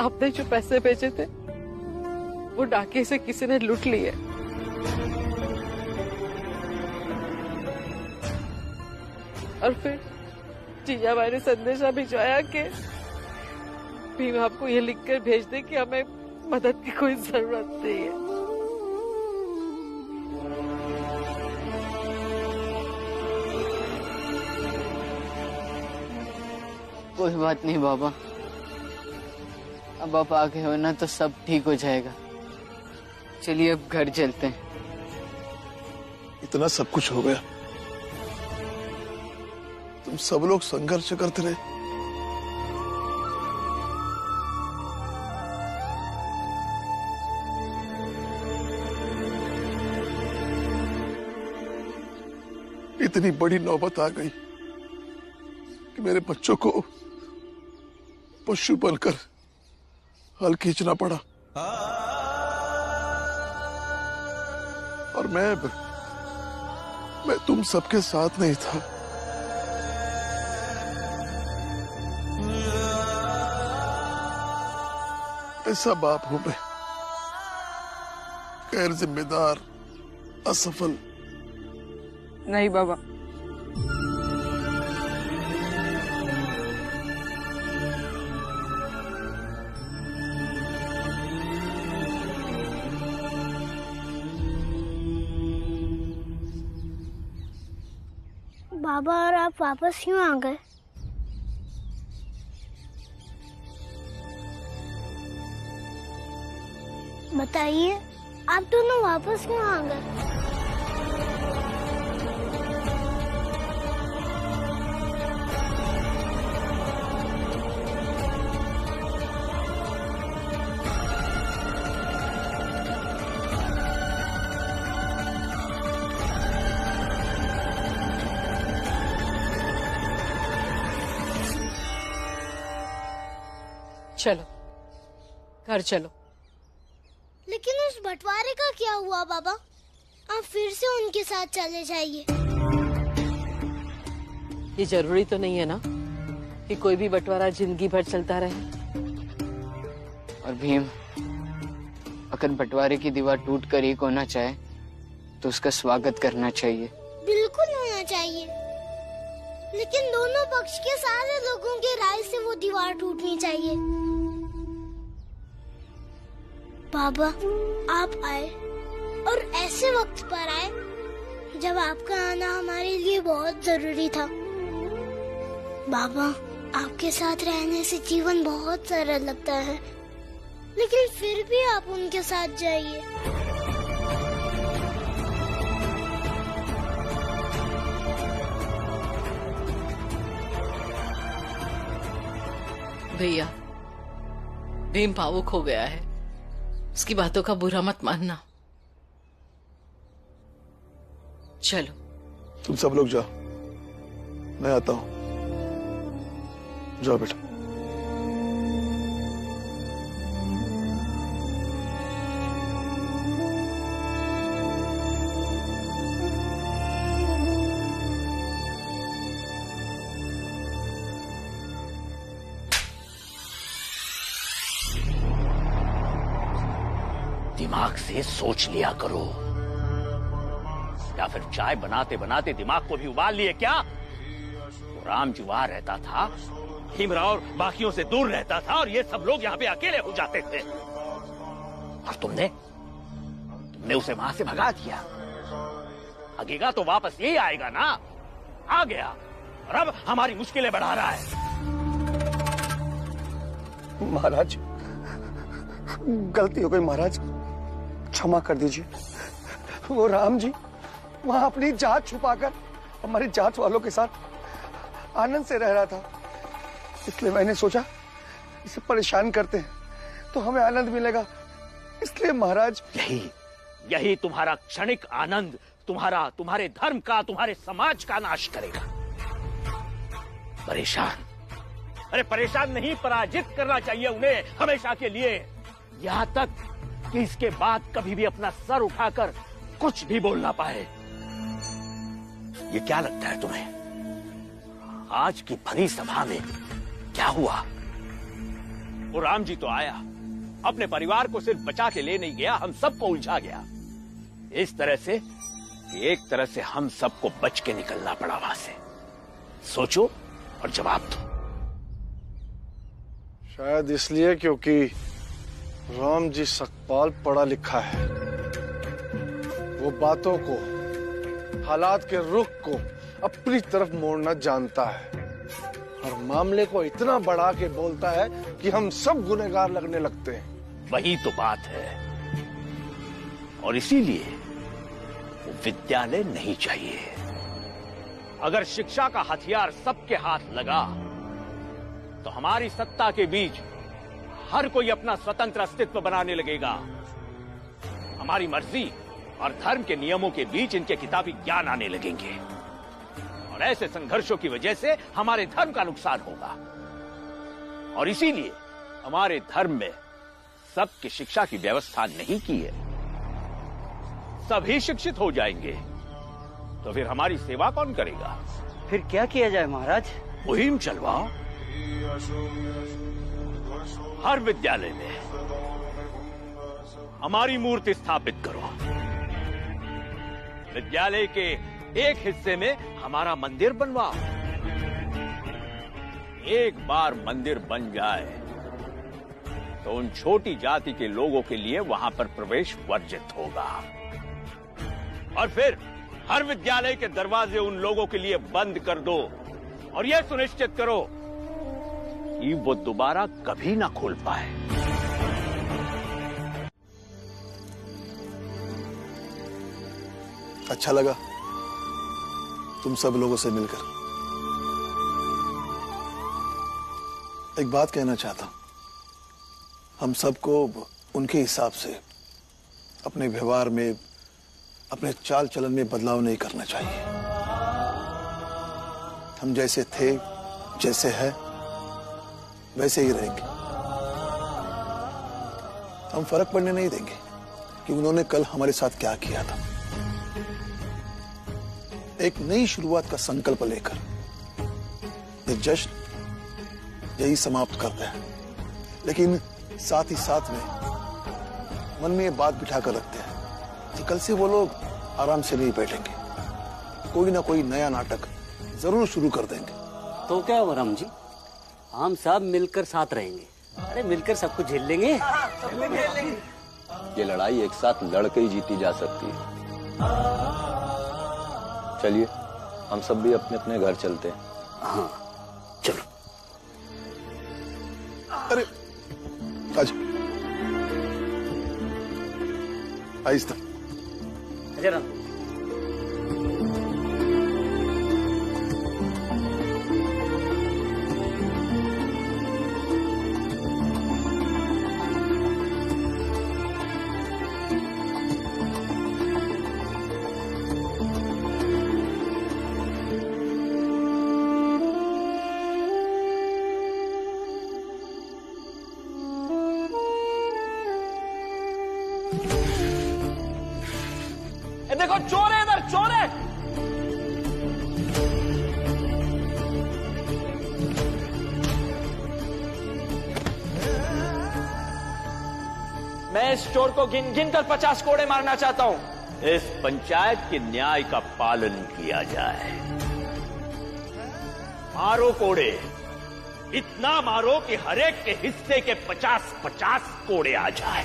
आपने जो पैसे भेजे थे वो डाके से किसी ने लूट लिए। और फिर जीजा भाई ने संदेशा भिजवाया कि भीम आपको ये लिखकर भेज दे कि हमें मदद की कोई जरूरत नहीं है। कोई बात नहीं बाबा, अब आप आ गए हो ना तो सब ठीक हो जाएगा। चलिए अब घर चलते हैं। इतना सब कुछ हो गया, तुम सब लोग संघर्ष करते रहे। इतनी बड़ी नौबत आ गई कि मेरे बच्चों को पशु बनकर हल खींचना पड़ा और मैं तुम सबके साथ नहीं था। ऐसा बाप हूं मैं, गैर जिम्मेदार, असफल। नहीं बाबा, बाबा और आप वापस क्यों आ गए? बताइए, आप दोनों वापस क्यों आ गए? चलो घर चलो। लेकिन उस बंटवारे का क्या हुआ बाबा? आप फिर से उनके साथ चले जाइए। ये जरूरी तो नहीं है ना कि कोई भी बंटवारा जिंदगी भर चलता रहे। और भीम, अगर बंटवारे की दीवार टूट कर एक होना चाहे तो उसका स्वागत करना चाहिए। बिल्कुल होना चाहिए, लेकिन दोनों पक्ष के सारे लोगों के राय से वो दीवार टूटनी चाहिए। बाबा, आप आए और ऐसे वक्त पर आए जब आपका आना हमारे लिए बहुत जरूरी था। बाबा, आपके साथ रहने से जीवन बहुत सरल लगता है, लेकिन फिर भी आप उनके साथ जाइए। भैया, भीम भावुक हो गया है, उसकी बातों का बुरा मत मानना। चलो तुम सब लोग जाओ, मैं आता हूं। जाओ बेटा। दिमाग से सोच लिया करो, या फिर चाय बनाते बनाते दिमाग को भी उबाल लिए क्या? तो राम जी वहां रहता था, भीमराव बाकियों से दूर रहता था और ये सब लोग यहाँ पे अकेले हो जाते थे। और तुमने उसे वहां से भगा दिया। भागेगा तो वापस यही आएगा ना? आ गया और अब हमारी मुश्किलें बढ़ा रहा है। महाराज, गलती हो गई महाराज, क्षमा कर दीजिए। वो राम जी वहां अपनी जात छुपाकर हमारी जात वालों के साथ आनंद से रह रहा था, इसलिए मैंने सोचा इसे परेशान करते हैं तो हमें आनंद मिलेगा, इसलिए महाराज। यही तुम्हारा क्षणिक आनंद तुम्हारे धर्म का, तुम्हारे समाज का नाश करेगा। परेशान, अरे परेशान नहीं, पराजित करना चाहिए उन्हें हमेशा के लिए, यहां तक कि इसके बाद कभी भी अपना सर उठाकर कुछ भी बोल ना पाए। ये क्या लगता है तुम्हें? आज की भरी सभा में क्या हुआ? वो राम जी तो आया, अपने परिवार को सिर्फ बचा के ले नहीं गया, हम सबको उलझा गया। इस तरह से एक तरह से हम सबको बच के निकलना पड़ा वहां से। सोचो और जवाब दो। शायद इसलिए क्योंकि राम जी सकपाल पढ़ा लिखा है। वो बातों को, हालात के रुख को अपनी तरफ मोड़ना जानता है और मामले को इतना बढ़ा के बोलता है कि हम सब गुनहगार लगने लगते हैं। वही तो बात है, और इसीलिए वो विद्यालय नहीं चाहिए। अगर शिक्षा का हथियार सबके हाथ लगा तो हमारी सत्ता के बीच हर कोई अपना स्वतंत्र अस्तित्व बनाने लगेगा। हमारी मर्जी और धर्म के नियमों के बीच इनके किताबी ज्ञान आने लगेंगे, और ऐसे संघर्षों की वजह से हमारे धर्म का नुकसान होगा। और इसीलिए हमारे धर्म में सबकी शिक्षा की व्यवस्था नहीं की है। सभी शिक्षित हो जाएंगे तो फिर हमारी सेवा कौन करेगा? फिर क्या किया जाए महाराज? मुहिम चलवाओ। हर विद्यालय में हमारी मूर्ति स्थापित करो। विद्यालय के एक हिस्से में हमारा मंदिर बनवाओ। एक बार मंदिर बन जाए तो उन छोटी जाति के लोगों के लिए वहां पर प्रवेश वर्जित होगा। और फिर हर विद्यालय के दरवाजे उन लोगों के लिए बंद कर दो, और यह सुनिश्चित करो कि वो दोबारा कभी ना खोल पाए। अच्छा लगा तुम सब लोगों से मिलकर। एक बात कहना चाहता हूं, हम सबको उनके हिसाब से अपने व्यवहार में, अपने चाल चलन में बदलाव नहीं करना चाहिए। हम जैसे थे, जैसे है, वैसे ही रहेंगे। हम फर्क पड़ने नहीं देंगे कि उन्होंने कल हमारे साथ क्या किया था। एक नई शुरुआत का संकल्प लेकर ये जश्न यही समाप्त करते हैं, लेकिन साथ ही साथ में मन में ये बात बिठाकर रखते हैं कि कल से वो लोग आराम से नहीं बैठेंगे, कोई ना कोई नया नाटक जरूर शुरू कर देंगे। तो क्या हुआ राम जी, हम सब मिलकर साथ रहेंगे। अरे मिलकर सब कुछ झेल लेंगे। ये लड़ाई एक साथ लड़के ही जीती जा सकती है। चलिए हम सब भी अपने अपने घर चलते हैं। हाँ चलो। अरे आजा, आहिस्ता। जरा देखो चोर है, इधर चोर है। मैं इस चोर को गिन गिन कर 50 कोड़े मारना चाहता हूं। इस पंचायत के न्याय का पालन किया जाए। मारो कोड़े, इतना मारो कि हरेक के हिस्से के 50-50 कोड़े आ जाए।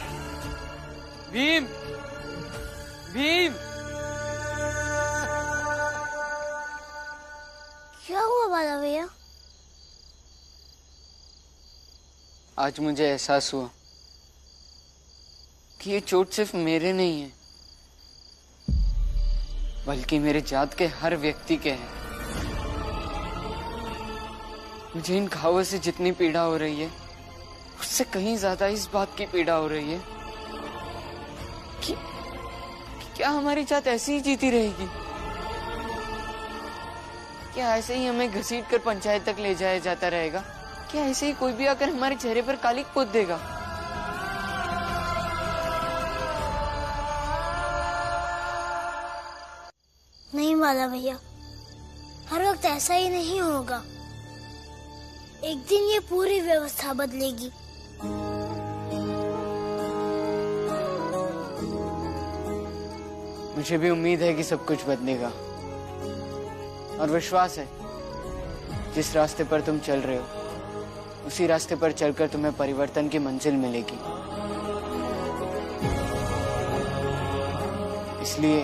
भीम, भीम, क्या हुआ बाला भैया? आज मुझे एहसास हुआ कि ये चोट सिर्फ मेरे नहीं है, बल्कि मेरे जात के हर व्यक्ति के हैं। मुझे इन घावों से जितनी पीड़ा हो रही है, उससे कहीं ज्यादा इस बात की पीड़ा हो रही है कि क्या हमारी जात ऐसी ही जीती रहेगी? क्या ऐसे ही हमें घसीट कर पंचायत तक ले जाया जाता रहेगा? क्या ऐसे ही कोई भी आकर हमारे चेहरे पर कालिक पोत देगा? नहीं बाला भैया, हर वक्त ऐसा ही नहीं होगा। एक दिन ये पूरी व्यवस्था बदलेगी मुझे भी उम्मीद है कि सब कुछ बदलेगा और विश्वास है जिस रास्ते पर तुम चल रहे हो उसी रास्ते पर चलकर तुम्हें परिवर्तन की मंजिल मिलेगी। इसलिए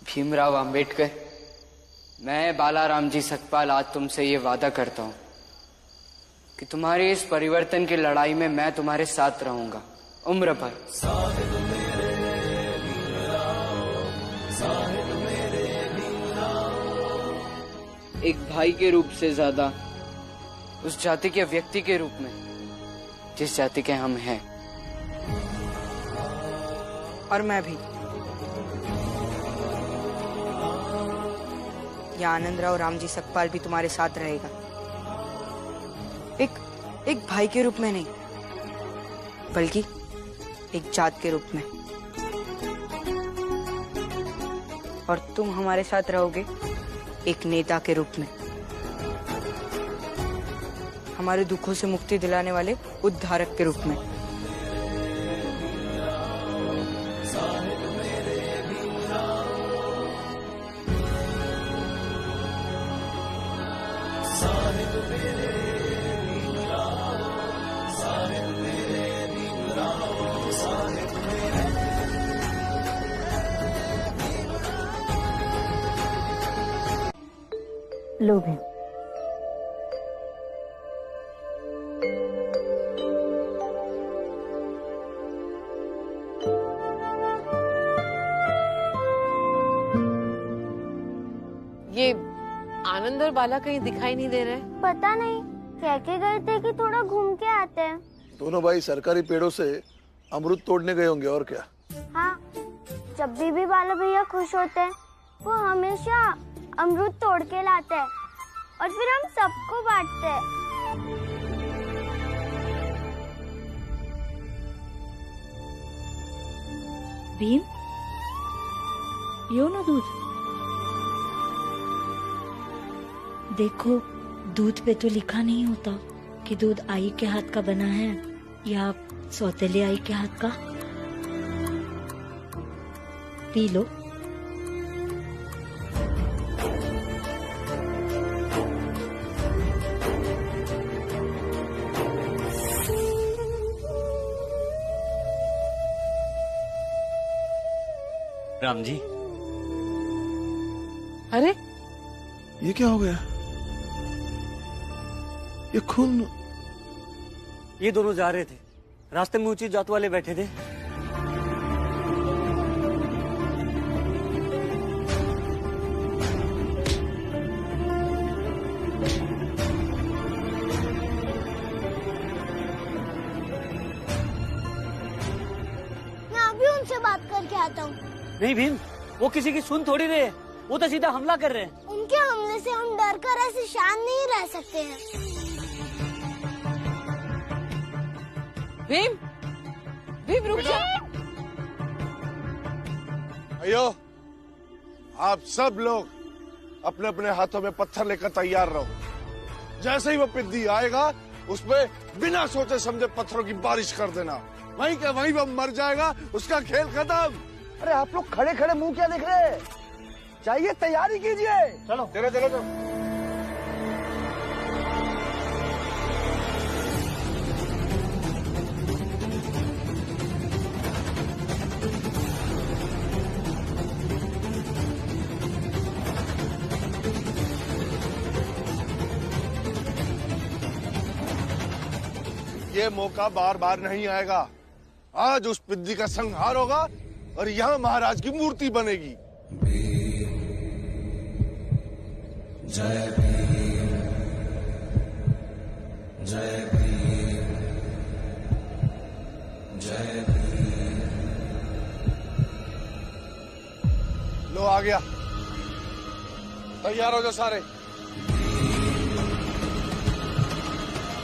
भीमराव अंबेडकर, मैं बालाराम जी सकपाल आज तुमसे ये वादा करता हूं कि तुम्हारी इस परिवर्तन की लड़ाई में मैं तुम्हारे साथ रहूंगा उम्र भर। एक भाई के रूप से ज्यादा उस जाति के व्यक्ति के रूप में जिस जाति के हम हैं। और मैं भी। या आनंदराव रामजी सकपाल भी तुम्हारे साथ रहेगा, एक भाई के रूप में नहीं बल्कि एक जात के रूप में। और तुम हमारे साथ रहोगे एक नेता के रूप में, हमारे दुखों से मुक्ति दिलाने वाले उद्धारक के रूप में। लो भीम। ये आनंद और बाला कहीं दिखाई नहीं दे रहे। पता नहीं, कह के गए थे कि थोड़ा घूम के आते हैं। दोनों भाई सरकारी पेड़ों से अमरूद तोड़ने गए होंगे और क्या। हाँ, जब भी बाला भैया खुश होते हैं वो हमेशा अमरूद तोड़ के लाते हैं और फिर हम सबको बांटते हैं। भीम, यो ना दूध। देखो, दूध पे तो लिखा नहीं होता कि दूध आई के हाथ का बना है या सौतेले आई के हाथ का। P low. राम जी। अरे ये क्या हो गया? ये खून। ये दोनों जा रहे थे, रास्ते में ऊंची जात वाले बैठे थे। मैं अभी उनसे बात करके आता हूँ। नहीं भीम, वो किसी की सुन थोड़ी रहे, वो तो सीधा हमला कर रहे हैं। उनके हमले से हम डर कर ऐसे शांत नहीं रह सकते हैं। भीम, भीम रुक जा। अयो, आप सब लोग अपने अपने हाथों में पत्थर लेकर तैयार रहो। जैसे ही वो पिद्दी आएगा उसमें बिना सोचे समझे पत्थरों की बारिश कर देना। वहीं का वहीं वो मर जाएगा, उसका खेल खत्म। अरे आप लोग खड़े खड़े मुंह क्या देख रहे हैं? चाहिए तैयारी कीजिए। चलो चलो चलो चलो। ये मौका बार बार नहीं आएगा। आज उस पिद्दी का संहार होगा और यहाँ महाराज की मूर्ति बनेगी। जय भीम, जय भीम, जय भीम। लो आ गया, तैयार हो जाओ सारे।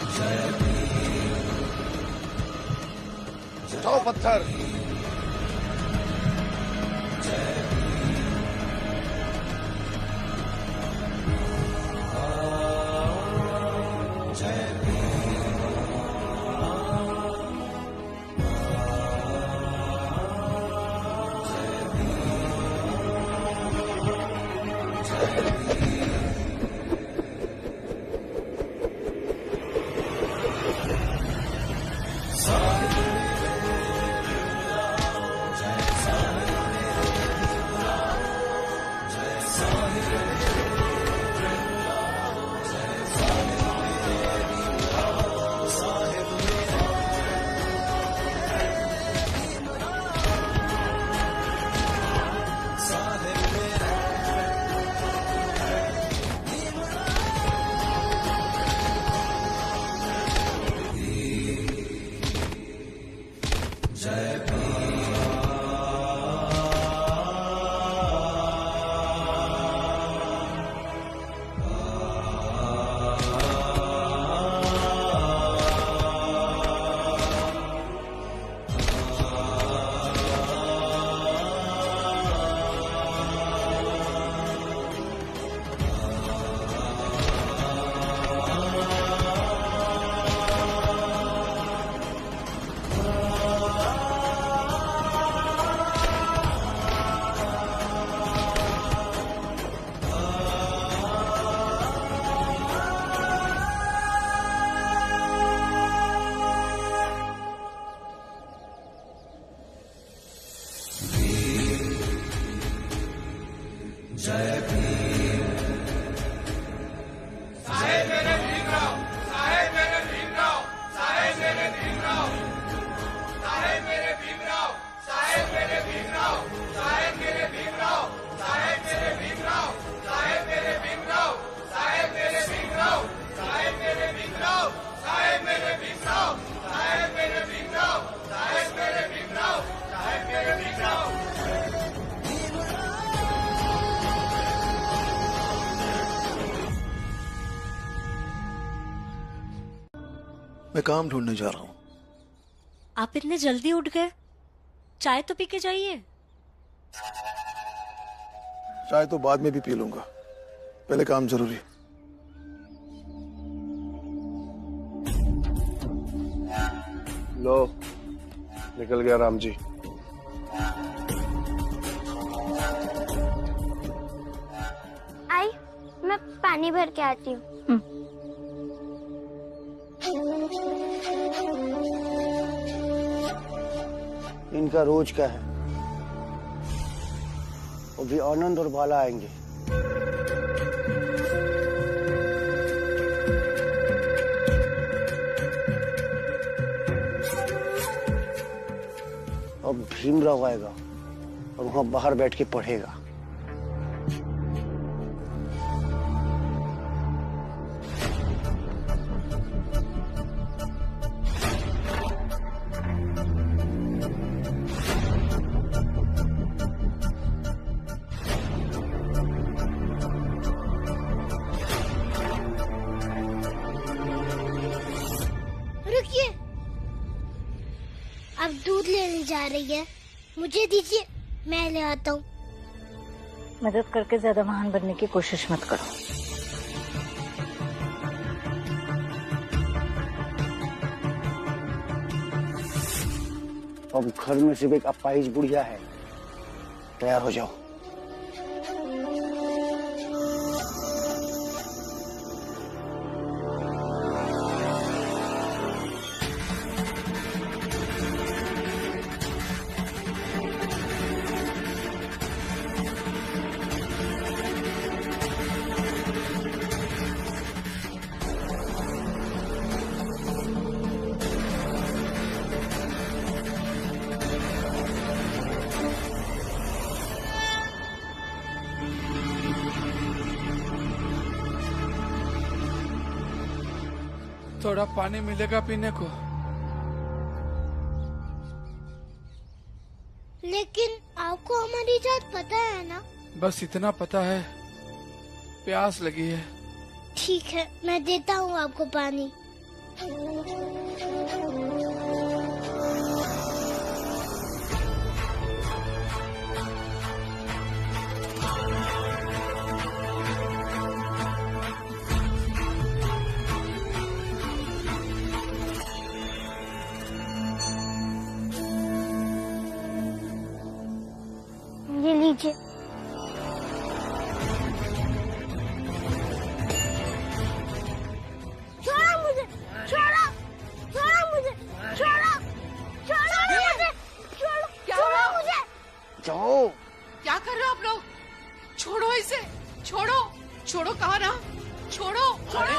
जय भीम, उठाओ पत्थर। जय मैं काम ढूंढने जा रहा हूँ। आप इतने जल्दी उठ गए, चाय तो पी के जाइए। चाय तो बाद में भी पी लूंगा, पहले काम जरूरी है। लो, निकल गया राम जी। आई, मैं पानी भर के आती हूँ। इनका रोज का है। अभी आनंद और बाला आएंगे। अब भीमराव आएगा और वहां बाहर बैठ के पढ़ेगा। रुकिए, अब दूध लेने जा रही है, मुझे दीजिए, मैं ले आता हूँ। मदद करके ज्यादा महान बनने की कोशिश मत करो। अब घर में सिर्फ एक अपाहिज बुढ़िया है। तैयार हो जाओ। थोड़ा पानी मिलेगा पीने को? लेकिन आपको हमारी जात पता है ना? बस इतना पता है, प्यास लगी है। ठीक है, मैं देता हूँ आपको पानी। ये लीजिए। छोड़ो मुझे, छोड़ो, छोड़ो मुझे, छोड़ो, छोड़ो मुझे, छोड़ो मुझे। जाओ। क्या कर रहे हो आप लोग? छोड़ो इसे, छोड़ो, छोड़ो, कहा ना, छोड़ो, छोड़ो,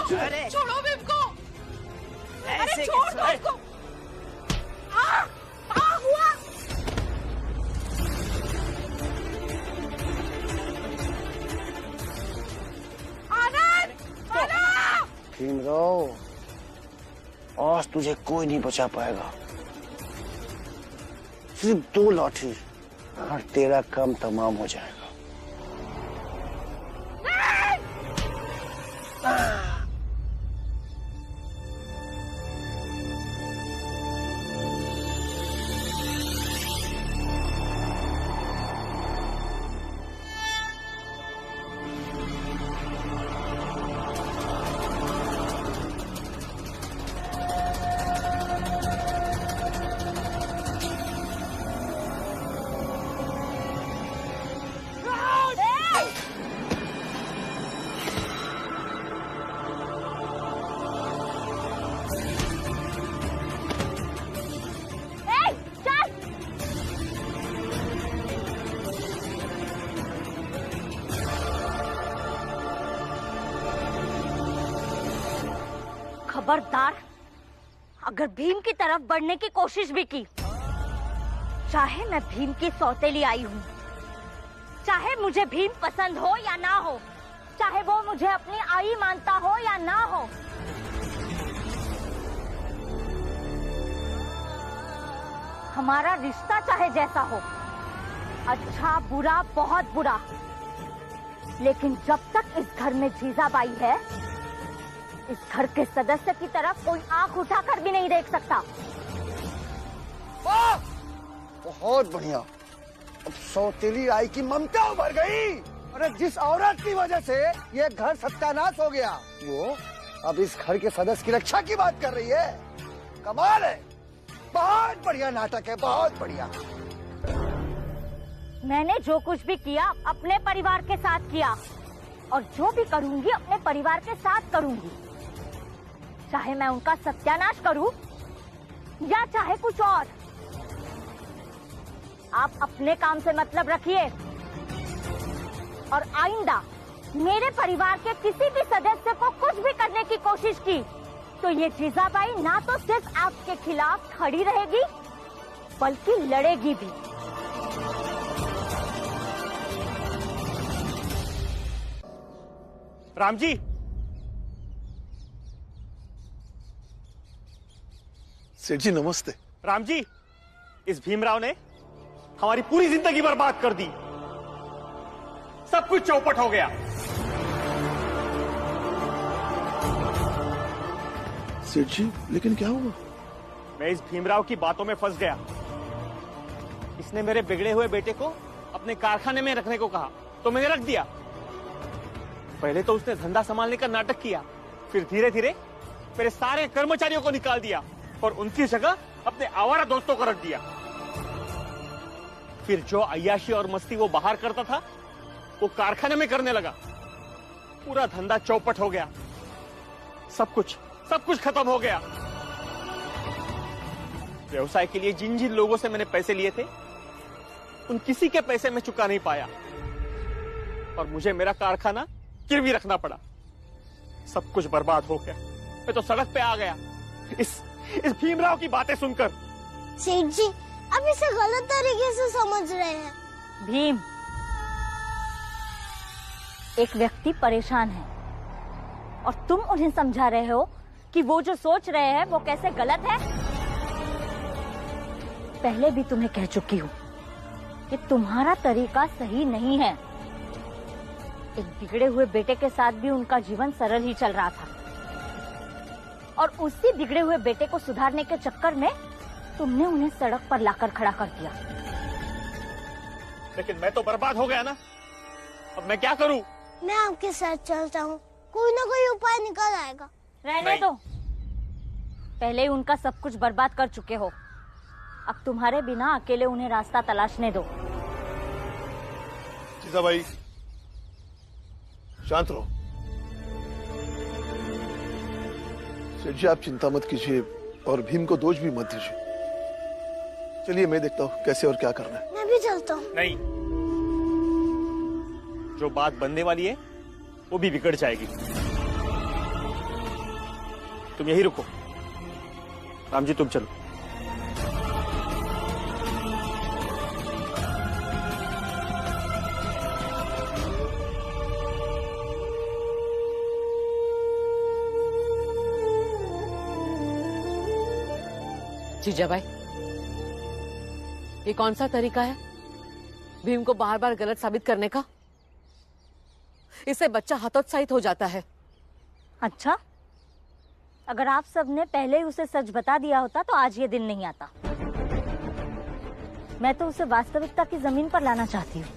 छोड़ो भीम को। अरे छोड़ दो उसको। हुआ। भीमराव, आज तुझे कोई नहीं बचा पाएगा। सिर्फ 2 लाठी और तेरा काम तमाम हो जाएगा। खबरदार, अगर भीम की तरफ बढ़ने की कोशिश भी की, चाहे मैं भीम की सौतेली आई हूँ, चाहे मुझे भीम पसंद हो या ना हो, चाहे वो मुझे अपनी आई मानता हो या ना हो, हमारा रिश्ता चाहे जैसा हो, अच्छा बुरा बहुत बुरा, लेकिन जब तक इस घर में जीजाबाई है, इस घर के सदस्य की तरफ कोई आंख उठाकर भी नहीं देख सकता। बहुत बढ़िया, अब सौतेली आई की ममता उभर गई। अरे जिस औरत की वजह से ये घर सत्यानाश हो गया, वो अब इस घर के सदस्य की रक्षा की बात कर रही है। कमाल है, बहुत बढ़िया नाटक है, बहुत बढ़िया। मैंने जो कुछ भी किया अपने परिवार के साथ किया, और जो भी करूंगी अपने परिवार के साथ करूंगी, चाहे मैं उनका सत्यानाश करूं या चाहे कुछ और। आप अपने काम से मतलब रखिए, और आइंदा मेरे परिवार के किसी भी सदस्य को कुछ भी करने की कोशिश की तो ये जीजाबाई ना तो सिर्फ आपके खिलाफ खड़ी रहेगी, बल्कि लड़ेगी भी। राम जी, सेठ जी नमस्ते। राम जी, इस भीमराव ने हमारी पूरी जिंदगी बर्बाद कर दी, सब कुछ चौपट हो गया। सेठ जी लेकिन क्या हुआ? मैं इस भीमराव की बातों में फंस गया। इसने मेरे बिगड़े हुए बेटे को अपने कारखाने में रखने को कहा तो मैंने रख दिया। पहले तो उसने धंधा संभालने का नाटक किया, फिर धीरे धीरे मेरे सारे कर्मचारियों को निकाल दिया और उनकी जगह अपने आवारा दोस्तों को रख दिया। फिर जो अय्याशी और मस्ती वो बाहर करता था वो कारखाने में करने लगा। पूरा धंधा चौपट हो गया, सब कुछ खत्म हो गया। व्यवसाय के लिए जिन जिन लोगों से मैंने पैसे लिए थे उन किसी के पैसे मैं चुका नहीं पाया और मुझे मेरा कारखाना गिरवी रखना पड़ा। सब कुछ बर्बाद हो गया। मैं तो सड़क पे आ गया इस भीमराव की बातें सुनकर। सेठ जी अब इसे गलत तरीके से समझ रहे हैं। भीम, एक व्यक्ति परेशान है और तुम उन्हें समझा रहे हो कि वो जो सोच रहे हैं वो कैसे गलत है। पहले भी तुम्हें कह चुकी हूँ कि तुम्हारा तरीका सही नहीं है। एक बिगड़े हुए बेटे के साथ भी उनका जीवन सरल ही चल रहा था और उसी बिगड़े हुए बेटे को सुधारने के चक्कर में तुमने उन्हें सड़क पर लाकर खड़ा कर दिया। लेकिन मैं तो बर्बाद हो गया ना, अब मैं क्या करूं? मैं आपके साथ चलता हूँ, कोई ना कोई उपाय निकल आएगा। रहने दो, पहले ही उनका सब कुछ बर्बाद कर चुके हो। अब तुम्हारे बिना अकेले उन्हें रास्ता तलाशने दो। जीजाबाई शांत रहो। सेठ जी आप चिंता मत कीजिए और भीम को दोष भी मत दीजिए। चलिए मैं देखता हूँ कैसे और क्या करना है। मैं भी चलता हूँ। नहीं, जो बात बनने वाली है वो भी बिगड़ जाएगी। तुम यही रुको। राम जी तुम चलो। जीजाबाई, ये कौन सा तरीका है भीम को बार बार गलत साबित करने का? इससे बच्चा हतोत्साहित हो जाता है। अच्छा, अगर आप सबने पहले ही उसे सच बता दिया होता तो आज ये दिन नहीं आता। मैं तो उसे वास्तविकता की जमीन पर लाना चाहती हूँ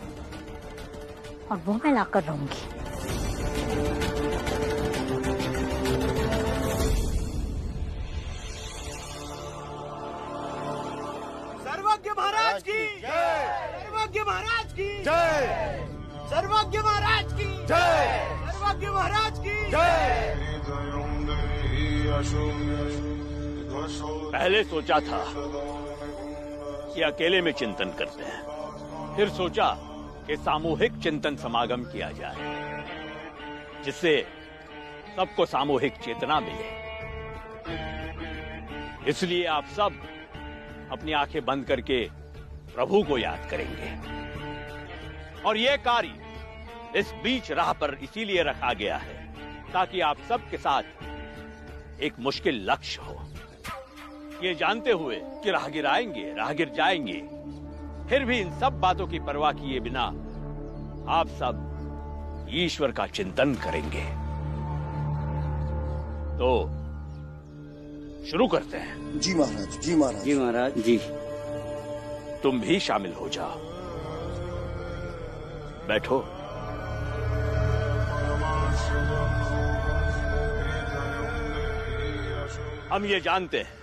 और वो मैं लाकर रहूंगी। सर्वज्ञ महाराज की जय, सर्वज्ञ महाराज की जय, सर्वज्ञ महाराज की जय, सर्वज्ञ महाराज की जय। पहले सोचा था कि अकेले में चिंतन करते हैं, फिर सोचा कि सामूहिक चिंतन समागम किया जाए जिससे सबको सामूहिक चेतना मिले। इसलिए आप सब अपनी आंखें बंद करके प्रभु को याद करेंगे। और यह कार्य इस बीच राह पर इसीलिए रखा गया है ताकि आप सबके साथ एक मुश्किल लक्ष्य हो, ये जानते हुए कि राहगीर आएंगे, राहगीर जाएंगे, फिर भी इन सब बातों की परवाह किए बिना आप सब ईश्वर का चिंतन करेंगे। तो शुरू करते हैं। जी महाराज, जी महाराज, जी महाराज, जी। तुम भी शामिल हो जाओ, बैठो। हम ये जानते हैं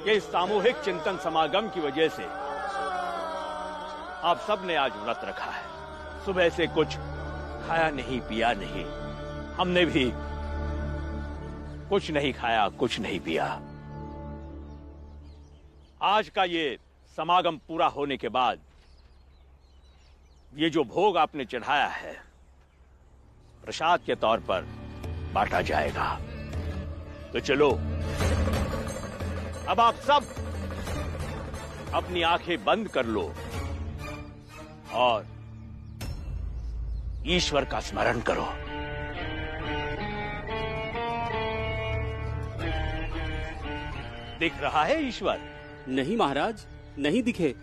कि इस सामूहिक चिंतन समागम की वजह से आप सब ने आज व्रत रखा है। सुबह से कुछ खाया नहीं, पिया नहीं, हमने भी कुछ नहीं खाया, कुछ नहीं पिया। आज का ये समागम पूरा होने के बाद ये जो भोग आपने चढ़ाया है प्रसाद के तौर पर बांटा जाएगा। तो चलो अब आप सब अपनी आंखें बंद कर लो और ईश्वर का स्मरण करो। दिख रहा है ईश्वर? नहीं महाराज, नहीं दिखे।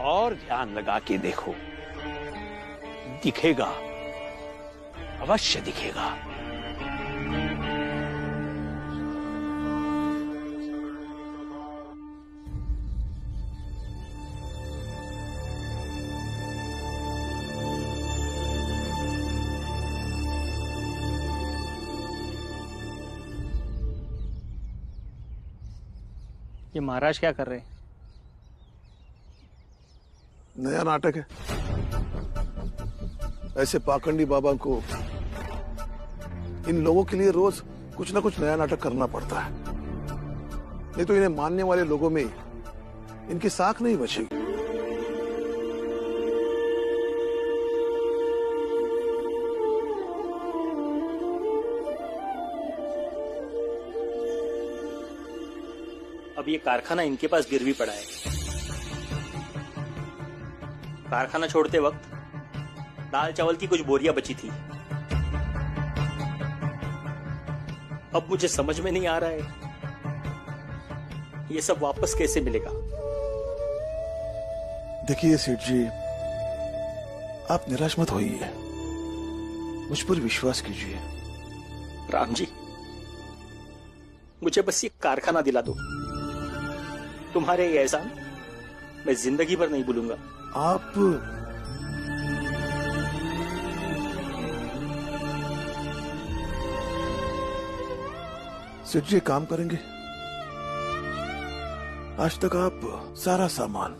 और ध्यान लगा के देखो, दिखेगा, अवश्य दिखेगा। ये महाराज क्या कर रहे हैं? नया नाटक है। ऐसे पाखंडी बाबा को इन लोगों के लिए रोज कुछ ना कुछ नया नाटक करना पड़ता है, नहीं तो इन्हें मानने वाले लोगों में इनकी साख नहीं बचेगी। अब ये कारखाना इनके पास गिरवी पड़ा है। कारखाना छोड़ते वक्त दाल चावल की कुछ बोरियां बची थी। अब मुझे समझ में नहीं आ रहा है ये सब वापस कैसे मिलेगा। देखिए सेठ जी, आप निराश मत होइए, मुझ पर विश्वास कीजिए। राम जी, मुझे बस ये कारखाना दिला दो। तुम्हारे ये एहसान मैं जिंदगी भर नहीं भूलूंगा। आप सेठ जी काम करेंगे। आज तक आप सारा सामान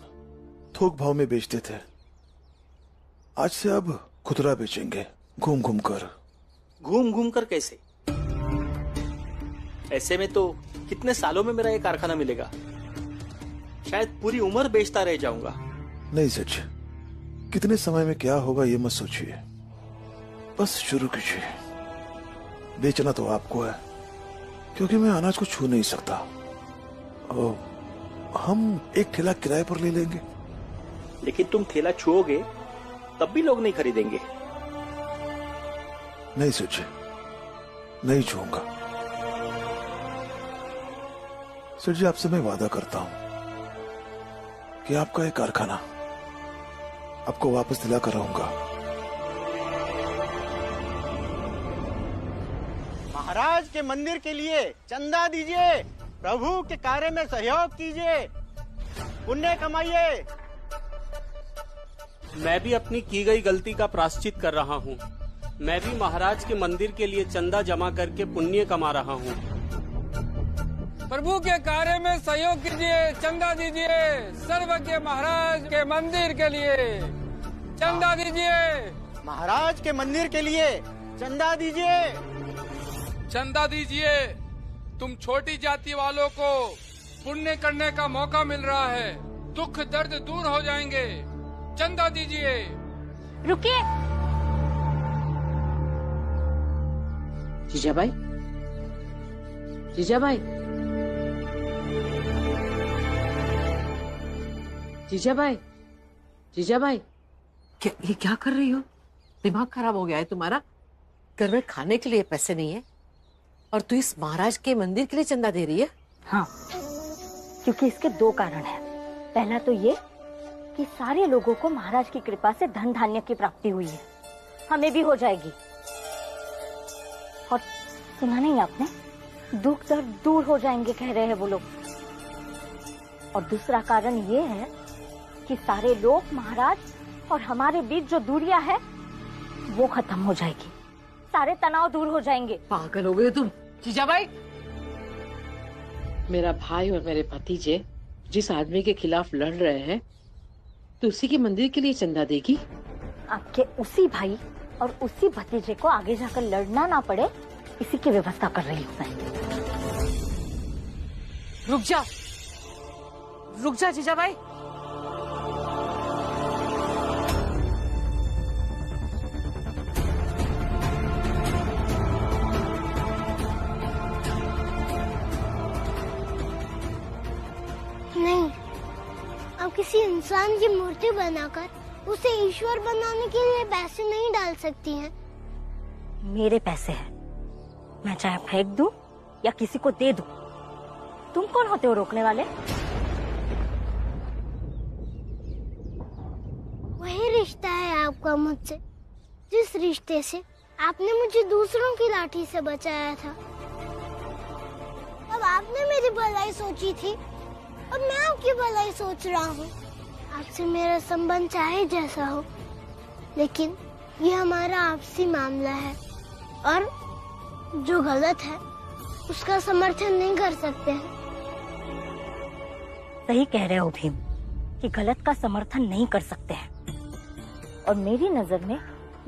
थोक भाव में बेचते थे, आज से अब खुदरा बेचेंगे, घूम घूम कर। घूम घूम कर कैसे? ऐसे में तो कितने सालों में मेरा ये कारखाना मिलेगा, शायद पूरी उम्र बेचता रह जाऊंगा। नहीं सेठ, कितने समय में क्या होगा ये मत सोचिए, बस शुरू कीजिए। बेचना तो आपको है, क्योंकि मैं अनाज को छू नहीं सकता। हम एक ठेला किराए पर ले लेंगे। लेकिन तुम ठेला छुओगे तब भी लोग नहीं खरीदेंगे। नहीं सेठ, नहीं छूऊंगा। सेठ जी, आपसे मैं वादा करता हूं कि आपका ये कारखाना आपको वापस दिला कर रहूंगा। महाराज के मंदिर के लिए चंदा दीजिए, प्रभु के कार्य में सहयोग कीजिए, पुण्य कमाइए। मैं भी अपनी की गई गलती का प्रायश्चित कर रहा हूँ। मैं भी महाराज के मंदिर के लिए चंदा जमा करके पुण्य कमा रहा हूँ। प्रभु के कार्य में सहयोग कीजिए, चंदा दीजिए। सर्वज्ञ महाराज के मंदिर के लिए चंदा दीजिए। महाराज के मंदिर के लिए चंदा दीजिए। चंदा दीजिए। तुम छोटी जाति वालों को पुण्य करने का मौका मिल रहा है, दुख दर्द दूर हो जाएंगे। चंदा दीजिए। रुकिए। जीजाबाई, जीजाबाई, जीजाबाई, जीजाबाई, ये क्या कर रही हो? दिमाग खराब हो गया है तुम्हारा? घर में खाने के लिए पैसे नहीं है और तू इस महाराज के मंदिर के लिए चंदा दे रही है? हाँ, क्योंकि इसके दो कारण हैं। पहला तो ये कि सारे लोगों को महाराज की कृपा से धन धान्य की प्राप्ति हुई है, हमें भी हो जाएगी। और सुना नहीं आपने, दुख दर्द दूर हो जाएंगे कह रहे हैं वो लोग। और दूसरा कारण ये है कि सारे लोग, महाराज और हमारे बीच जो दूरियां है वो खत्म हो जाएगी, सारे तनाव दूर हो जाएंगे। पागल हो गए तुम जीजाबाई। मेरा भाई और मेरे भतीजे जिस आदमी के खिलाफ लड़ रहे हैं, तो उसी के मंदिर के लिए चंदा देगी? आपके उसी भाई और उसी भतीजे को आगे जाकर लड़ना ना पड़े, इसी की व्यवस्था कर रही हूँ मैं। रुक जा जीजाबाई। नहीं, आप किसी इंसान की मूर्ति बनाकर उसे ईश्वर बनाने के लिए पैसे नहीं डाल सकती हैं। मेरे पैसे हैं, मैं चाहे फेंक दूं या किसी को दे दूं। तुम कौन होते हो रोकने वाले? वही रिश्ता है आपका मुझसे, जिस रिश्ते से आपने मुझे दूसरों की लाठी से बचाया था। अब आपने मेरी भलाई सोची थी, अब मैं आपकी भलाई सोच रहा हूँ। आपसे मेरा संबंध चाहे जैसा हो, लेकिन ये हमारा आपसी मामला है और जो गलत है उसका समर्थन नहीं कर सकते हैं। सही कह रहे हो भीम कि गलत का समर्थन नहीं कर सकते हैं। और मेरी नजर में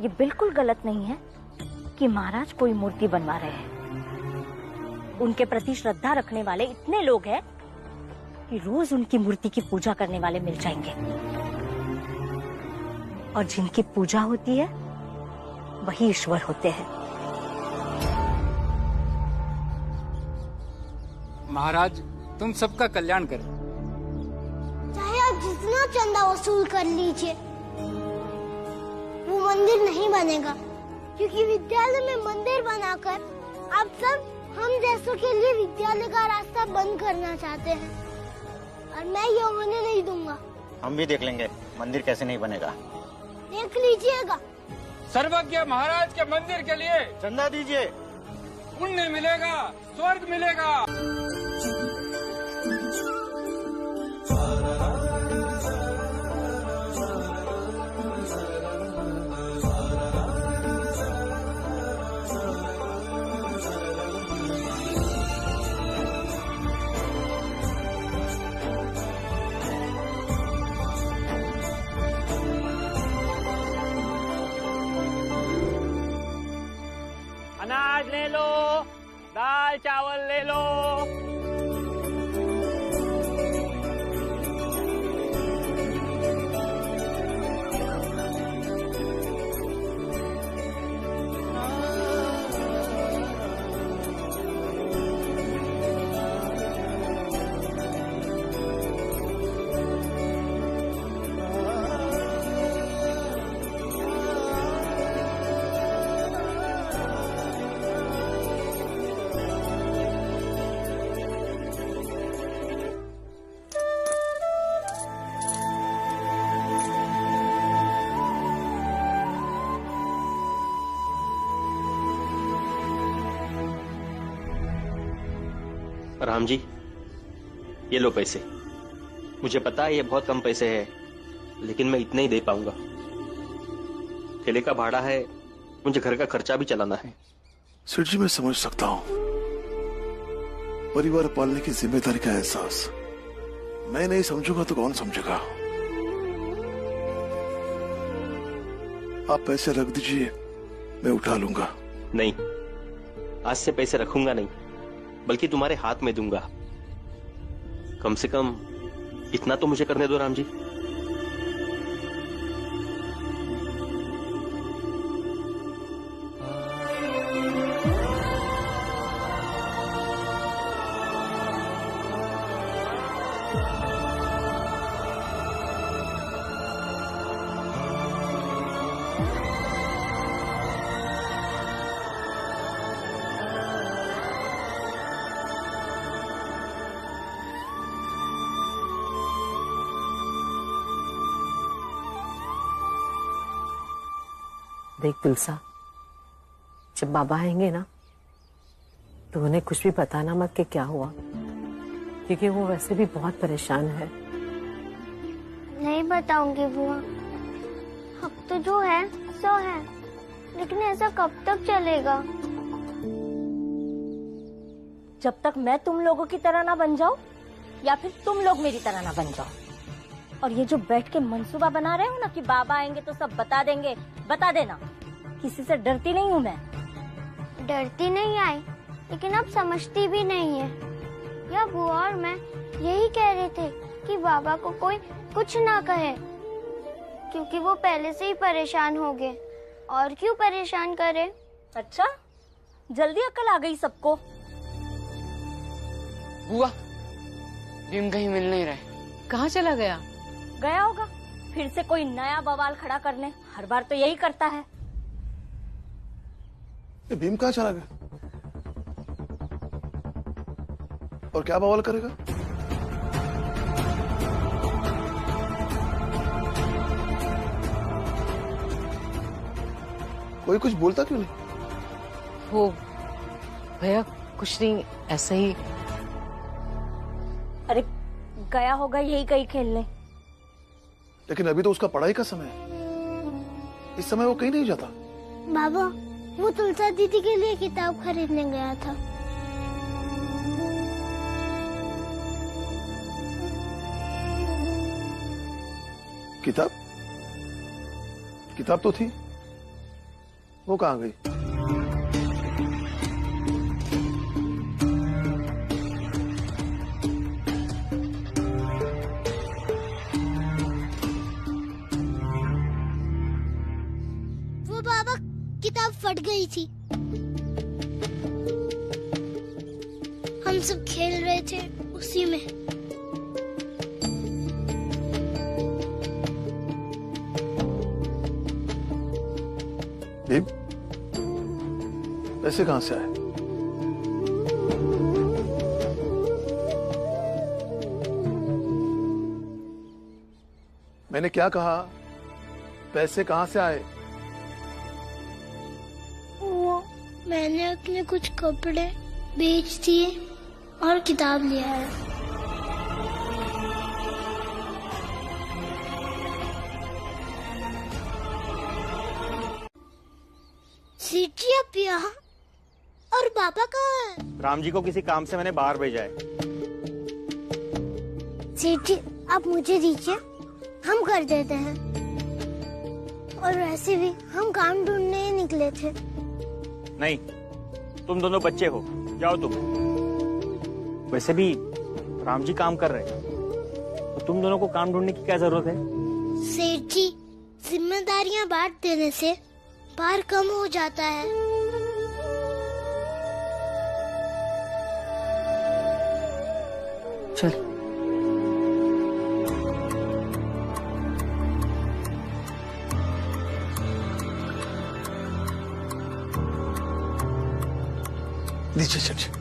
ये बिल्कुल गलत नहीं है कि महाराज कोई मूर्ति बनवा रहे हैं। उनके प्रति श्रद्धा रखने वाले इतने लोग हैं कि रोज उनकी मूर्ति की पूजा करने वाले मिल जाएंगे। और जिनकी पूजा होती है वही ईश्वर होते हैं। महाराज तुम सबका कल्याण करें। चाहे आप जितना चंदा वसूल कर लीजिए, वो मंदिर नहीं बनेगा, क्योंकि विद्यालय में मंदिर बनाकर आप सब हम जैसों के लिए विद्यालय का रास्ता बंद करना चाहते हैं, और मैं ये होने नहीं दूंगा। हम भी देख लेंगे मंदिर कैसे नहीं बनेगा। देख लीजिएगा। सर्वज्ञ महाराज के मंदिर के लिए चंदा दीजिए, पुण्य मिलेगा, स्वर्ग मिलेगा। अनाज ले लो, दाल चावल ले लो। राम जी, ये लो पैसे। मुझे पता है ये बहुत कम पैसे हैं, लेकिन मैं इतने ही दे पाऊंगा। ठेले का भाड़ा है, मुझे घर का खर्चा भी चलाना है। सेठ जी, मैं समझ सकता हूँ परिवार पालने की जिम्मेदारी का एहसास। मैं नहीं समझूंगा तो कौन समझेगा? आप पैसे रख दीजिए, मैं उठा लूंगा। नहीं, आज से पैसे रखूंगा नहीं, बल्कि तुम्हारे हाथ में दूंगा। कम से कम इतना तो मुझे करने दो राम जी। देख तुलसा, जब बाबा आएंगे ना तो उन्हें कुछ भी बताना मत कि क्या हुआ, क्योंकि वो वैसे भी बहुत परेशान है। नहीं बताऊंगी बुआ। अब तो जो है सो है, लेकिन ऐसा कब तक चलेगा? जब तक मैं तुम लोगों की तरह ना बन जाऊं या फिर तुम लोग मेरी तरह ना बन जाओ। और ये जो बैठ के मंसूबा बना रहे हो ना कि बाबा आएंगे तो सब बता देंगे, बता देना, किसी से डरती नहीं हूँ मैं। डरती नहीं आई, लेकिन अब समझती भी नहीं है। या बुआ और मैं यही कह रहे थे कि बाबा को कोई कुछ ना कहे, क्योंकि वो पहले से ही परेशान हो गए, और क्यों परेशान करे। अच्छा, जल्दी अकल आ गई सबको। बुआ, भीम कहीं मिल नहीं रहे। कहाँ चला गया? गया होगा फिर से कोई नया बवाल खड़ा करने, हर बार तो यही करता है। ये भीम कहाँ चला गया और क्या बवाल करेगा? कोई कुछ बोलता क्यों नहीं? वो भैया कुछ नहीं, ऐसे ही। अरे गया होगा यही कहीं खेलने। लेकिन अभी तो उसका पढ़ाई का समय है, इस समय वो कहीं नहीं जाता। बाबा, वो तुलसा दीदी के लिए किताब खरीदने गया था। किताब? किताब तो थी, वो कहाँ गई? वो बाबा, किताब फट गई थी। हम सब खेल रहे थे उसी में। भीम, पैसे कहां से आए? मैंने क्या कहा? पैसे कहां से आए? वो मैंने अपने कुछ कपड़े बेच दिए और किताब लिया है। सीटी अब यहाँ, और बाबा कहाँ है? राम जी को किसी काम से मैंने बाहर भेजा है। सीटी आप मुझे दीजिए, हम कर देते हैं। और वैसे भी हम काम ढूंढने ही निकले थे। नहीं, तुम दोनों बच्चे हो, जाओ तुम। वैसे भी राम जी काम कर रहे हैं, तो तुम दोनों को काम ढूंढने की क्या जरूरत है? सेठ जी, जिम्मेदारियां बांट देने से भार कम हो जाता है। चल। नीचे चल।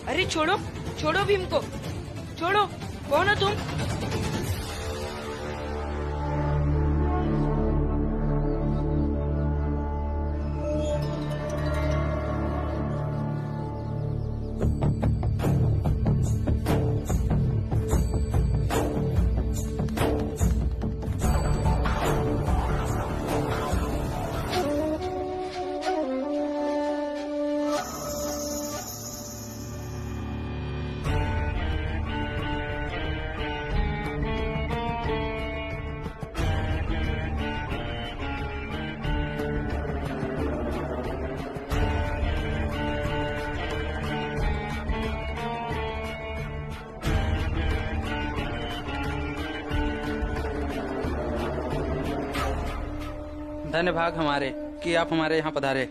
अरे छोड़ो, छोड़ो भीम को, छोड़ो। कौन हो तुम? धन्य भाग हमारे कि आप हमारे यहाँ पधारे।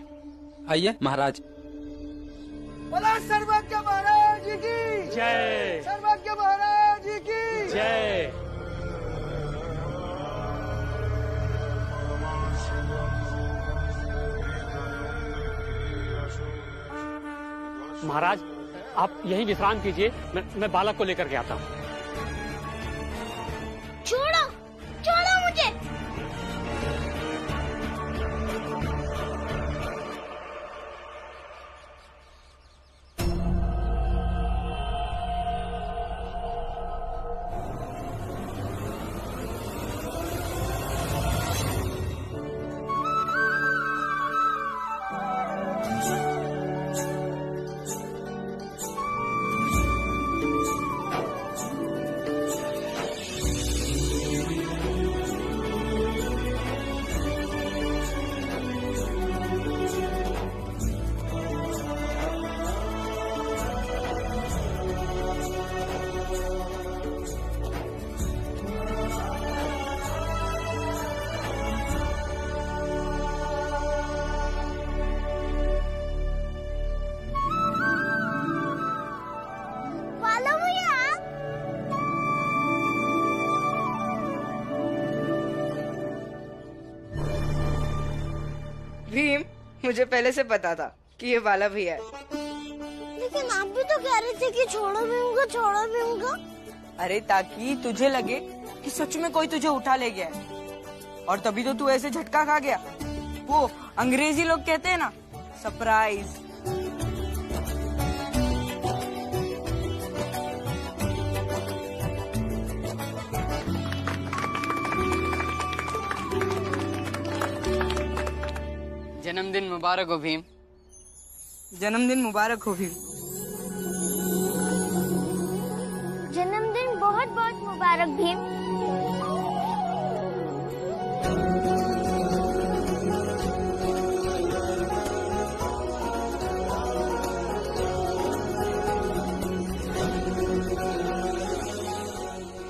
आइए महाराज। बोला सर्वज्ञ महाराज की जय। सर्वज्ञ महाराज की जय। महाराज आप यहीं विश्राम कीजिए, मैं बालक को लेकर के आता हूँ। छोड़ो छोड़ो मुझे। भीम, मुझे पहले से पता था कि ये वाला भी है। लेकिन आप भी तो कह रहे थे कि छोड़ो भीम को, छोड़ो भीम को। अरे ताकि तुझे लगे कि सच में कोई तुझे उठा ले गया है। और तभी तो तू ऐसे झटका खा गया। वो अंग्रेजी लोग कहते हैं ना, सरप्राइज। जन्मदिन मुबारक हो भीम। जन्मदिन मुबारक हो भीम। जन्मदिन बहुत बहुत मुबारक भीम।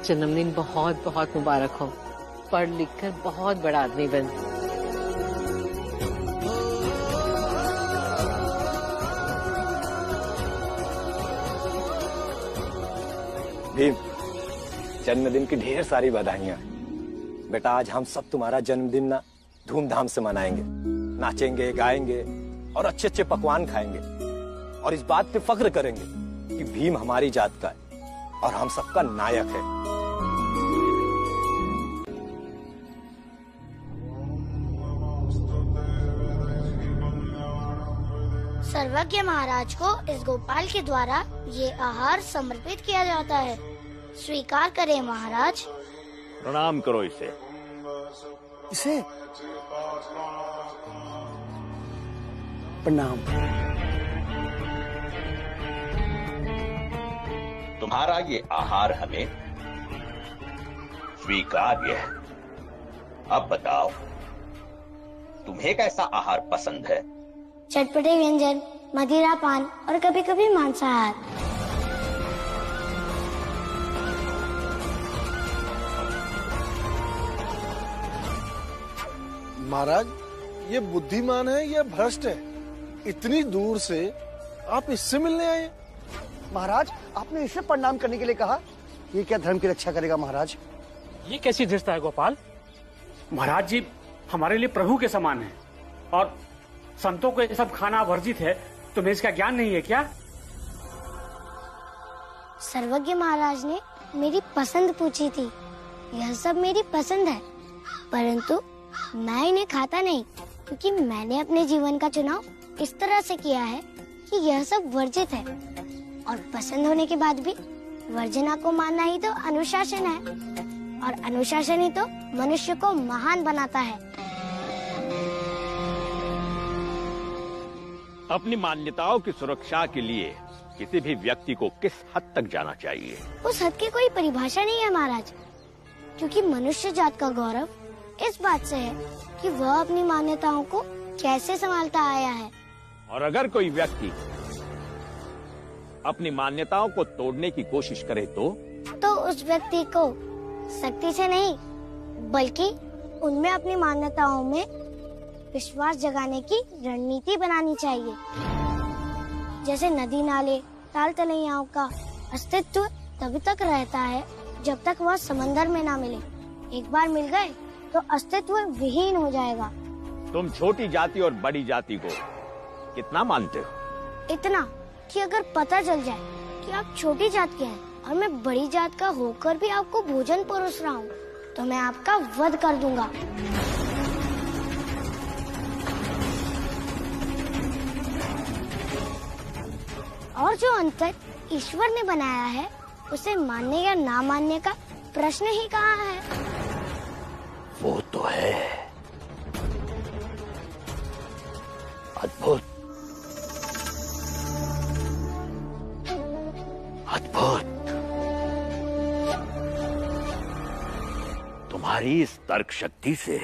जन्मदिन बहुत बहुत मुबारक हो। पढ़ लिख कर बहुत बड़ा आदमी बन। भीम, जन्मदिन की ढेर सारी बधाइयां। बेटा आज हम सब तुम्हारा जन्मदिन ना धूमधाम से मनाएंगे, नाचेंगे, गाएंगे और अच्छे अच्छे पकवान खाएंगे और इस बात पे फख्र करेंगे कि भीम हमारी जात का है और हम सबका नायक है। सर्वज्ञ महाराज को इस गोपाल के द्वारा ये आहार समर्पित किया जाता है। स्वीकार करें महाराज। प्रणाम करो इसे। इसे प्रणाम। तुम्हारा ये आहार हमें स्वीकार्य है। अब बताओ तुम्हें कैसा आहार पसंद है? चटपटे व्यंजन, मदिरा पान और कभी कभी मांसाहार। महाराज ये बुद्धिमान है या भ्रष्ट है? इतनी दूर से आप इससे मिलने आए? महाराज आपने इसे प्रणाम करने के लिए कहा। ये क्या धर्म की रक्षा करेगा महाराज? ये कैसी धृष्टता है गोपाल? महाराज जी हमारे लिए प्रभु के समान है और संतों को ये सब खाना वर्जित है। तुम्हें इसका ज्ञान नहीं है क्या? सर्वज्ञ महाराज ने मेरी पसंद पूछी थी। यह सब मेरी पसंद है, परंतु मैं इन्हें खाता नहीं क्योंकि मैंने अपने जीवन का चुनाव इस तरह से किया है कि यह सब वर्जित है और पसंद होने के बाद भी वर्जना को मानना ही तो अनुशासन है और अनुशासन ही तो मनुष्य को महान बनाता है। अपनी मान्यताओं की सुरक्षा के लिए किसी भी व्यक्ति को किस हद तक जाना चाहिए? उस हद की कोई परिभाषा नहीं है महाराज, क्योंकि मनुष्य जात का गौरव इस बात से है कि वह अपनी मान्यताओं को कैसे संभालता आया है। और अगर कोई व्यक्ति अपनी मान्यताओं को तोड़ने की कोशिश करे तो उस व्यक्ति को सख्ती से नहीं बल्कि उनमें अपनी मान्यताओं में विश्वास जगाने की रणनीति बनानी चाहिए। जैसे नदी नाले ताल तलैयाओं का अस्तित्व तभी तक रहता है जब तक वह समंदर में ना मिले। एक बार मिल गए तो अस्तित्व विहीन हो जाएगा। तुम छोटी जाति और बड़ी जाति को कितना मानते हो? इतना कि अगर पता चल जाए कि आप छोटी जात के हैं और मैं बड़ी जात का होकर भी आपको भोजन परोस रहा हूँ तो मैं आपका वध कर दूंगा। और जो अंतर ईश्वर ने बनाया है उसे मानने या ना मानने का प्रश्न ही कहाँ है। वो तो है अद्भुत, अद्भुत। तुम्हारी इस तर्क शक्ति से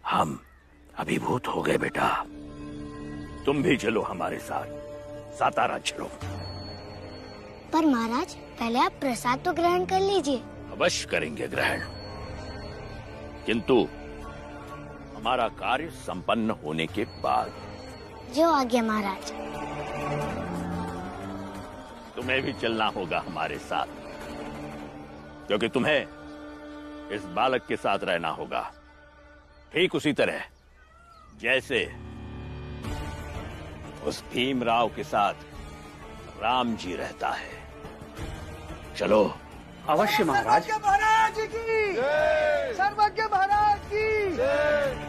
हम अभिभूत हो गए बेटा। तुम भी चलो हमारे साथ, सातारा चलो। पर महाराज पहले आप प्रसाद तो ग्रहण कर लीजिए। अवश्य करेंगे ग्रहण, किंतु हमारा कार्य संपन्न होने के बाद। जो आज्ञा महाराज। तुम्हें भी चलना होगा हमारे साथ, क्योंकि तुम्हें इस बालक के साथ रहना होगा, ठीक उसी तरह जैसे उस भीमराव के साथ राम जी रहता है। चलो। अवश्य महाराज। सर्वज्ञ महाराज की जय। सर्वज्ञ महाराज की जय।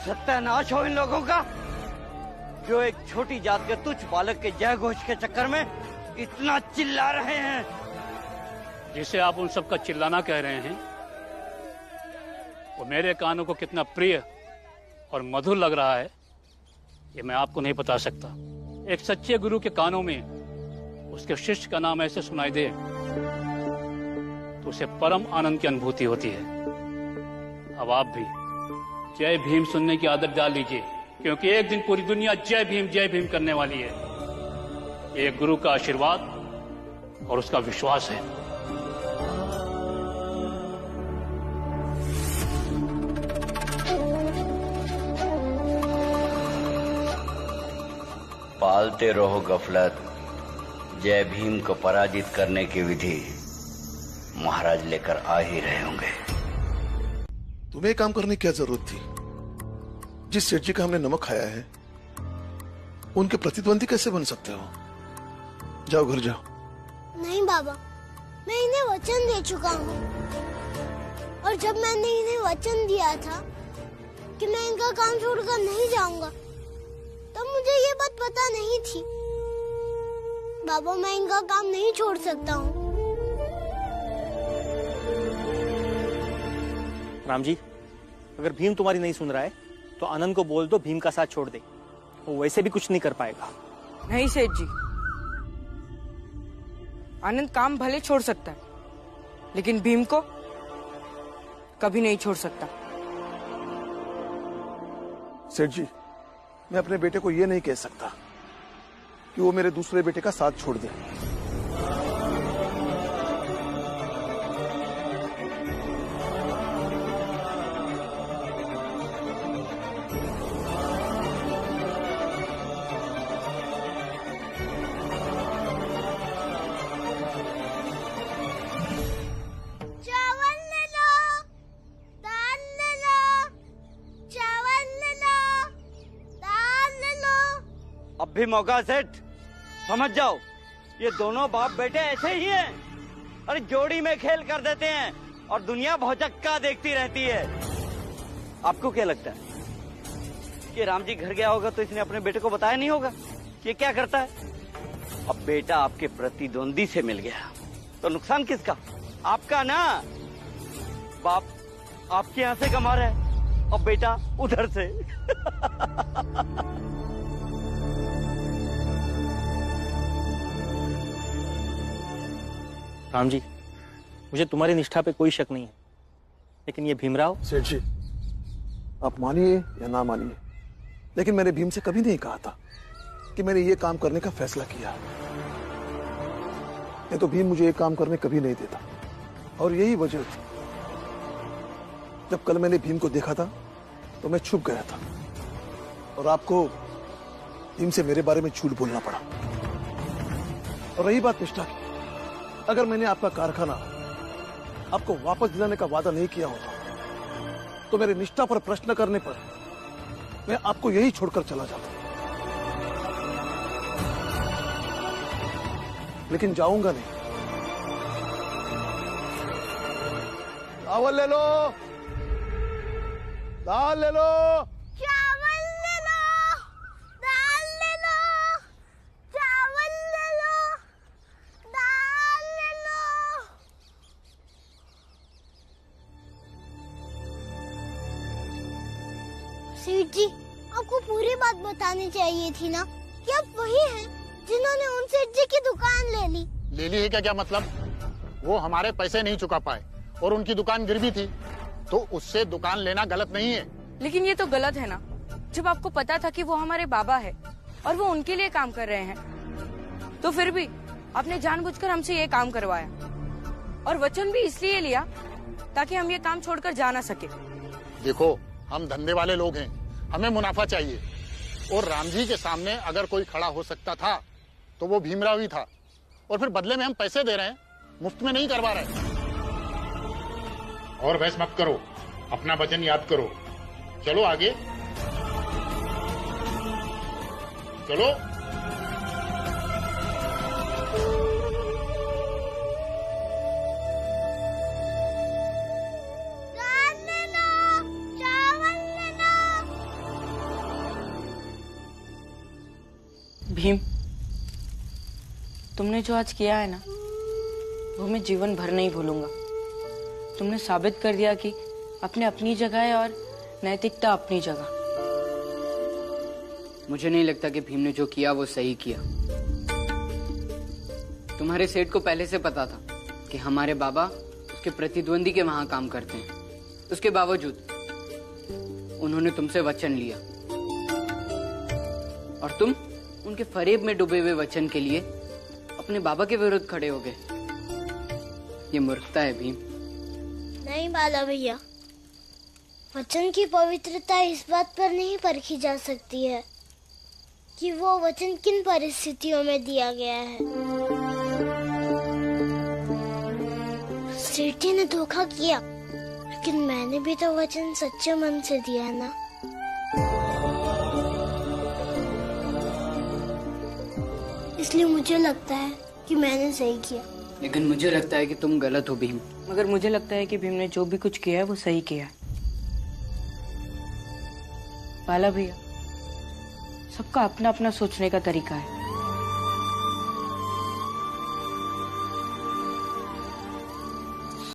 सत्यानाश हो इन लोगों का, जो एक छोटी जात के तुच्छ बालक के जय घोष के चक्कर में इतना चिल्ला रहे हैं। जिसे आप उन सबका चिल्लाना कह रहे हैं वो मेरे कानों को कितना प्रिय और मधुर लग रहा है ये मैं आपको नहीं बता सकता। एक सच्चे गुरु के कानों में उसके शिष्य का नाम ऐसे सुनाई दे तो उसे परम आनंद की अनुभूति होती है। अब आप भी जय भीम सुनने की आदत डाल लीजिए, क्योंकि एक दिन पूरी दुनिया जय भीम करने वाली है। ये गुरु का आशीर्वाद और उसका विश्वास है। पालते रहो गफलत, जय भीम को पराजित करने की विधि महाराज लेकर आ ही रहे होंगे। तुम्हें काम करने की क्या जरूरत थी? जिस सेठ जी का हमने नमक खाया है उनके प्रतिद्वंदी कैसे बन सकते हो? जाओ घर जाओ। नहीं बाबा, मैं इन्हें वचन दे चुका हूँ, और जब मैंने इन्हें वचन दिया था कि मैं इनका काम छोड़कर नहीं जाऊंगा तब मुझे ये बात पता नहीं थी। बाबा, मैं इनका काम नहीं छोड़ सकता हूँ। राम जी, अगर भीम तुम्हारी नहीं सुन रहा है तो आनंद को बोल दो भीम का साथ छोड़ दे। वो वैसे भी कुछ नहीं कर पाएगा। नहीं सेठ जी, आनंद काम भले छोड़ सकता है, लेकिन भीम को कभी नहीं छोड़ सकता। सेठ जी, मैं अपने बेटे को ये नहीं कह सकता कि वो मेरे दूसरे बेटे का साथ छोड़ दे। चावल ले लो, दाल ले लो, चावल ले लो, दाल ले लो। अब भी मौका सेठ, समझ जाओ ये दोनों बाप बेटे ऐसे ही हैं। अरे जोड़ी में खेल कर देते हैं और दुनिया भौचक्का देखती रहती है। आपको क्या लगता है कि राम जी घर गया होगा तो इसने अपने बेटे को बताया नहीं होगा ये क्या करता है? अब बेटा आपके प्रतिद्वंदी से मिल गया तो नुकसान किसका? आपका ना। बाप आपके यहाँ से कमा रहा है और बेटा उधर से। राम जी, मुझे तुम्हारी निष्ठा पे कोई शक नहीं है, लेकिन ये भीमराव। सेठ जी, आप मानिए या ना मानिए, लेकिन मैंने भीम से कभी नहीं कहा था कि मैंने ये काम करने का फैसला किया। नहीं तो भीम मुझे ये काम करने कभी नहीं देता, और यही वजह थी जब कल मैंने भीम को देखा था तो मैं छुप गया था और आपको भीम से मेरे बारे में झूठ बोलना पड़ा। और रही बात निष्ठा की, अगर मैंने आपका कारखाना आपको वापस दिलाने का वादा नहीं किया होता तो मेरे निष्ठा पर प्रश्न करने पर मैं आपको यही छोड़कर चला जाता, लेकिन जाऊंगा नहीं। चावल ले लो, दाल ले लो, चावल ले लो, दाल ले लो, चावल ले लो, दाल ले लो। सेठ जी, आपको पूरी बात बतानी चाहिए थी ना कि आप वही हैं जिन्होंने उन सेठ जी की दुकान ले ली। ले ली है क्या मतलब? वो हमारे पैसे नहीं चुका पाए और उनकी दुकान गिरवी थी, तो उससे दुकान लेना गलत नहीं है। लेकिन ये तो गलत है ना, जब आपको पता था कि वो हमारे बाबा है और वो उनके लिए काम कर रहे हैं, तो फिर भी आपने जानबूझकर हमसे ये काम करवाया और वचन भी इसलिए लिया ताकि हम ये काम छोड़कर जा ना सके। देखो, हम धंधे वाले लोग हैं, हमें मुनाफा चाहिए, और राम जी के सामने अगर कोई खड़ा हो सकता था तो वो भीमराव ही था, और फिर बदले में हम पैसे दे रहे हैं, मुफ्त में नहीं करवा रहे। और बहस मत करो, अपना वचन याद करो। चलो आगे चलो। दाल ले लो, चावल ले लो। भीम, तुमने जो आज किया है ना, वो मैं जीवन भर नहीं भूलूंगा। तुमने साबित कर दिया कि अपनी जगह है और नैतिकता अपनी जगह। मुझे नहीं लगता कि भीम ने जो किया वो सही किया। तुम्हारे सेठ को पहले से पता था कि हमारे बाबा उसके प्रतिद्वंदी के वहां काम करते हैं। उसके बावजूद उन्होंने तुमसे वचन लिया और तुम उनके फरेब में डूबे हुए वचन के लिए अपने बाबा के विरुद्ध खड़े हो गए। ये मूर्खता है भीम। नहीं बाला भैया, वचन की पवित्रता इस बात पर नहीं परखी जा सकती है कि वो वचन किन परिस्थितियों में दिया गया है। सेठी ने धोखा किया, लेकिन मैंने भी तो वचन सच्चे मन से दिया ना। इसलिए मुझे लगता है कि मैंने सही किया। लेकिन मुझे लगता है कि तुम गलत हो भीम। मगर मुझे लगता है कि भीम ने जो भी कुछ किया है वो सही किया है। बाला भैया, सबका अपना अपना सोचने का तरीका है।